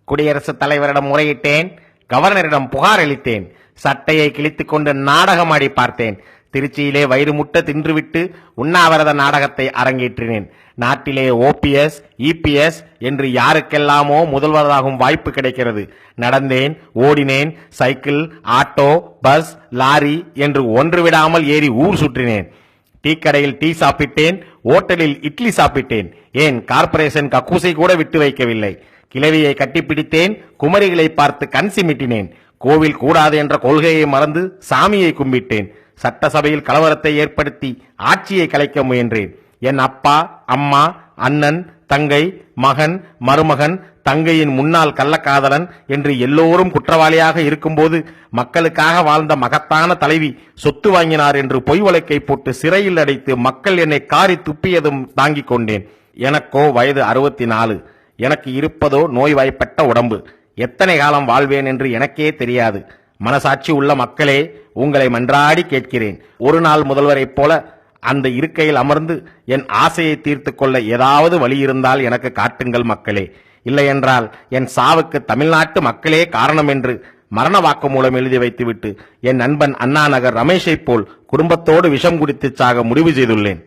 குடியரசுத் தலைவரிடம் முறையிட்டேன், கவர்னரிடம் புகார் அளித்தேன், சட்டையை கிழித்துக் கொண்டு நாடகமாடி பார்த்தேன். திருச்சியிலே வயிறு முட்ட தின்றுவிட்டு உண்ணாவிரத நாடகத்தை அரங்கேற்றினேன். நாட்டிலே OPS, EPS என்று யாருக்கெல்லாமோ முதல்வராகும் வாய்ப்பு கிடைக்கிறது. நடந்தேன், ஓடினேன், சைக்கிள், ஆட்டோ, பஸ், லாரி என்று ஒன்று விடாமல் ஏறி ஊர் சுற்றினேன். டீ கடையில் டீ சாப்பிட்டேன், ஓட்டலில் இட்லி சாப்பிட்டேன். ஏன் கார்ப்பரேஷன் கக்கூசை கூட விட்டு வைக்கவில்லை. கிழவியை கட்டிப்பிடித்தேன், குமரிகளை பார்த்து கண் சிமிட்டினேன். கோவில் கூடாது என்ற கொள்கையை மறந்து சாமியை கும்பிட்டேன். சட்டசபையில் கலவரத்தை ஏற்படுத்தி ஆட்சியை கலைக்க முயன்றேன். என் அப்பா, அம்மா, அண்ணன், தங்கை, மகன், மருமகன், தங்கையின் முன்னாள் கள்ளக்காதலன் என்று எல்லோரும் குற்றவாளியாக இருக்கும்போது மக்களுக்காக வாழ்ந்த மகத்தான தலைவி சொத்து வாங்கினார் என்று பொய் வழக்கை போட்டு சிறையில் அடைத்து மக்கள் என்னை காரி துப்பியதும் தாங்கிக் கொண்டேன். எனக்கோ வயது 64. எனக்கு இருப்பதோ நோய்வாய்ப்பட்ட உடம்பு. எத்தனை காலம் வாழ்வேன் என்று எனக்கே தெரியாது. மனசாட்சி உள்ள மக்களே, உங்களை மன்றாடி கேட்கிறேன், ஒரு நாள் முதல்வரைப் போல அந்த இருக்கையில் அமர்ந்து என் ஆசையை தீர்த்து கொள்ள ஏதாவது வழி இருந்தால் எனக்கு காட்டுங்கள் மக்களே. இல்லையென்றால் என் சாவுக்கு தமிழ்நாட்டு மக்களே காரணம் என்று மரண வாக்குமூலம் எழுதி வைத்துவிட்டு என் நண்பன் அண்ணா நகர் ரமேஷை போல் குடும்பத்தோடு விஷம் குடித்து சாக முடிவு செய்துள்ளேன்.